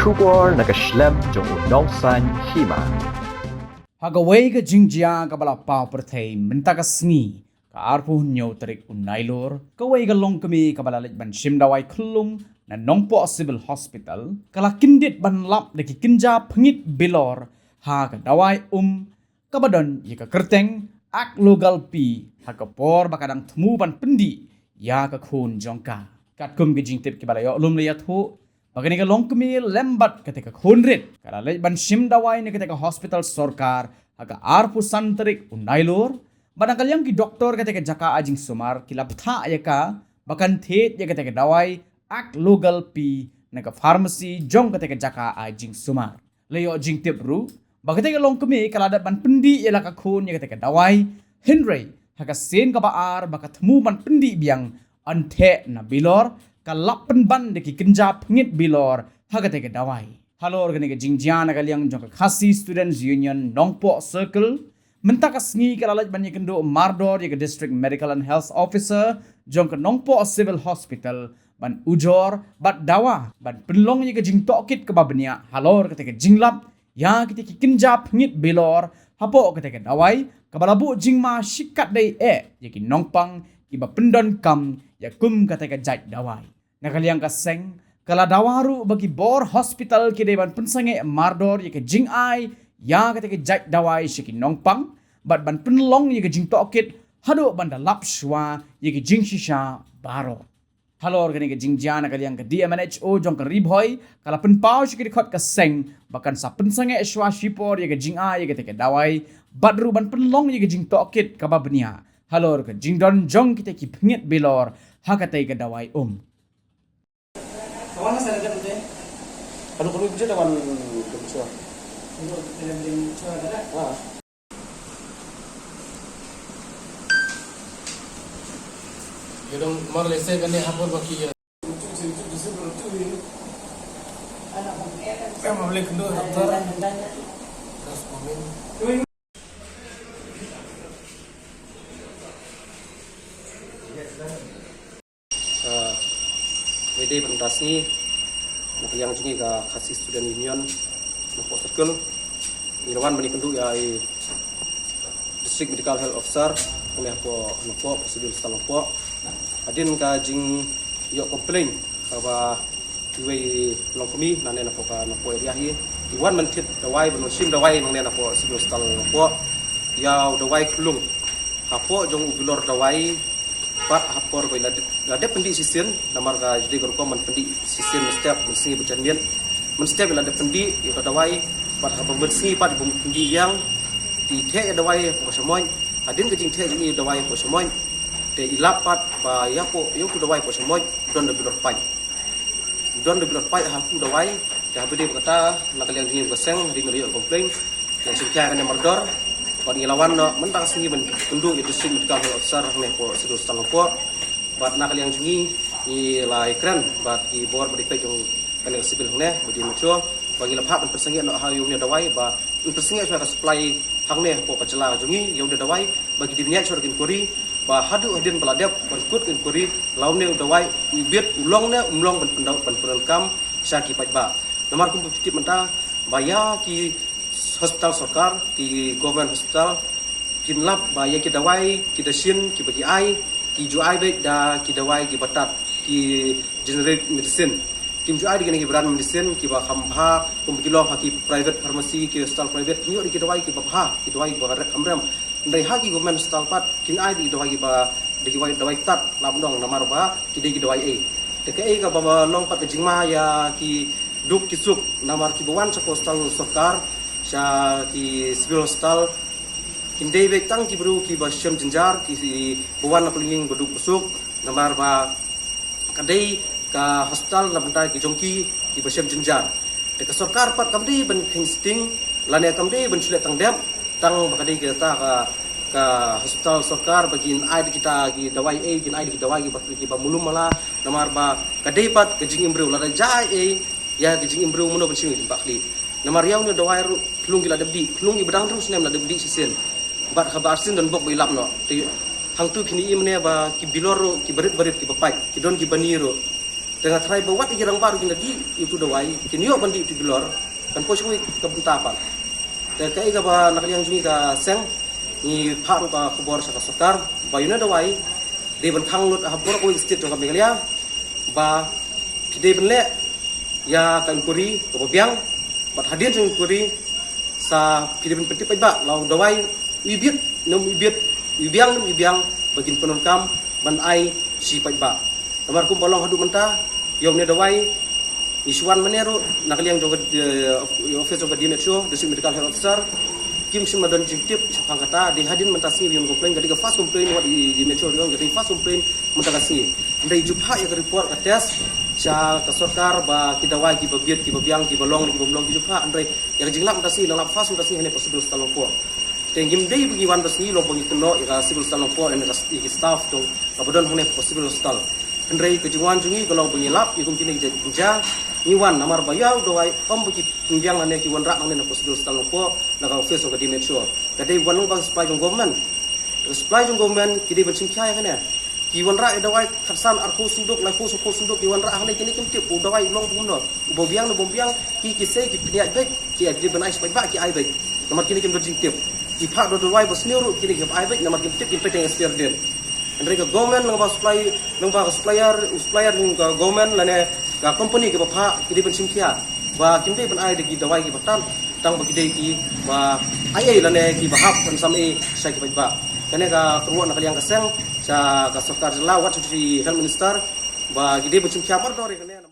Shubor nakaslem jong unong san hima. Hagaway ka jingjia ka bala pao pertay menta ka sngi ka arpo hunyo tarik unailor kaway ka long kami ka bala ban shimdaway klung na nongpo civil hospital kala kindit ban lap de kinja phngit bilor ha ka dawai kabadon ka kerteng ak logal pi ha ka por bakadang thmu ban pendi ya ka khun jongka kat kum gi jingtip ki bala yo lum le yathu Bagani ka long kami lembat ketika khunrit kala lej ban shim dawai ne ketika hospital sorkar aga arpu santrik unailor badang kalyang ki doktor ketika jaka ajing sumar kila ptha ayaka bakan thet ya ketika dawai ak local pi ne ka pharmacy jong ketika jaka ajing sumar leyo jing tip ru bagate ka long kami kala dat ban pendi ya ka khun ya ketika dawai henry haga sen ka baar bakat mu ban pendi biang anthe na bilor kalapan ban deki kenjap ngit bilor hagate ke dawai halo organi ke jingjian kaliang jong khasi students union nongpo circle mentaka sngi kalalaj ban yekendo mardor ye district medical and health officer jong ke nongpo civil hospital ban ujor bat dawa ban penlong ye ke jing tokit ke babnia halo kete ke jinglap ya kete ke kenjap ngit bilor hapo kete ke dawai kabalabu jingma shikat dei ye ki nongpang iba pendon kam ya kum kete ke jait dawai nakaliang kaseng kala dawaru bagi bor hospital ki deban pensange mardor ye ke jing ai ya ke jait dawai shiki nongpang bat ban penlong ye ke jing tokit hado banda lap shwa ye ke jing shisha baro halo organi ke jing jana kaliang ke DMNHO jong ke ribhoi kala penpau shiki khot kaseng bakan sa pensange shwa shipor ye ke jing ai ye ke dawai badru ban penlong ye ke jing tokit kababnia halo ke jing don jong kita ki phngit bilor hakate ke dawai Kawan saya ada tu. Kalau bisa kawan bisa. Untuk dalam bisa ada. Jadi mar lese kan ni hapur baki ya. Saya mau beli kendor doktor. Terus komen. Wede pentasni yang jungi ka khasi student union nopo circle irawan bani kendu ya district medical health officer oleh nopo civil staff nopo adin ka jing yo complain bahwa we longkumi nane nopo ka nopo area hi iwan mentit dawai ban sim dawai nang ne nopo civil staff nopo ya dawai kulung hapo jong ubilor dawai pat hapor ko lade pendi sisen namar ka jadi ko man pendi sisen setiap mensi berjanjian setiap lade pendi yo dawai pat hapor mensi pat pendi yang di the dawai ko semoy adin ke jing the jing dawai ko semoy te ilapat ba ya ko yo ku dawai ko semoy don de bilor pai ha ku dawai da bede kata nak yang ni ko seng di meriok komplain yang singkia kan mardor Pada ilawan no mentang singi bendu itu sing medical officer ne ko sidu stang ko bat nak yang jungi ni lai kran bat ki bor beri pe jong kanel sibil ne budi macho bagi lephap persengi no hayu ne dawai ba persengi suara supply hang ne ko kacela jungi ya udah dawai bagi dirinya suara kuri ba hadu hadin peladap berkut kuri laun ne dawai bibit ulong ne umlong ben kam syaki pajba nomor kompetitif mentah baya ki hospital sokar di government hospital kinlap baya kita dawai kita sin ki bagi ai ki ju ai be da ki dawai ki batat ki generic medicine kim ju ai dengan ki brand medicine ki ba khamha kum ki lo ki private pharmacy ki hospital private nyo ki dawai ki ba ki dawai ba amram ndai ha ki government hospital pat kin ai di dawai ki ba di dawai tat lam dong namar ba ki di dawai de ke ka ba long pat jingma ya ki duk ki sup namar ki bawan sa hospital sokar sya ki civil hospital kindai be tang ki bru ki basyam jenjar ki buwan kuling beduk besuk namar ba kadai ka hospital la bentai ki jongki ki basyam jenjar de ka sarkar pat kamdi ben kingsting lane kamdi ben sulet tang dep tang bakadai kita ka hospital sarkar bagin ai kita ki dawai ki ai ki dawai ki ba mulum mala namar ba kadai pat ke jing imbru la jai ya ke jing imbru muno ben sing bakli namar yaw ni dawai ru klung gila debdi klung ibadang terus nem la debdi sisen bat khabar sin dan bok bilap no hang tu kini imne ba ki biloro ki berit ki bapai ki don ki baniro dengan try buat ikirang baru kini di itu dawai kini yo bandi itu bilor kan posui kebentapan dan kai ka ba nakaliang jungi ka seng ni pharu ka kubor sa sarkar bayuna dawai de ban khang lut habor ko state ka megalia ba pide benle ya kan kuri ko biang bat hadin jung kuri sa pide ben petit ba law dawai ibit nom ibit ibiang bagin penunkam ban ai si ba namar kum bolong hadu menta yom ne dawai isuan menero nakaliang joga office joga di metro district medical health officer kim sim madan jingtip pangkata di hadin mentasi bion komplain jadi ke fast complain wat di metro diong jadi fast complain mentakasi ndai jupha ya report ka test sa ka sarkar ba kita wai ki babiet ki babiang ki bolong ki bomlong ki jupha ndai ya jinglap mentasi nang fast mentasi hene possible stalong ko tenggim dei bagi wan basni lo bagi keno ya civil stalong ko and ka staff to kabodon hene possible stal ndai ke jungwan jungi kalau bengilap ikum kini jenja Iwan namar bayau doai om bagi pembiang ane ki wan rak nang ne possible stal ko na ka office ka di metro kadai wan bang supply jong government kidi bencing kaya kana ki wan rak doai khasan arku sunduk la ku sunduk ki wan rak hane kini kim tip doai long buno bobiang no bombiang ki se ki pniat baik ki adi benai supply ba ki ai baik namar kini kim do jing tip ki pha do doai bos niru kini ki ai baik namar kim tip ki peteng spear den Andrei government nang ba supplier nang government lane ka company ke bapa kidi pensim kia ba kimde ban ai de dawai ki batan tang bagi dei ki ba ai lane ki bahap kan sami sai ki ba kane ka ruwa nak liang kaseng sa ka sarkar la wat health minister ba kidi pensim kia mar dore kane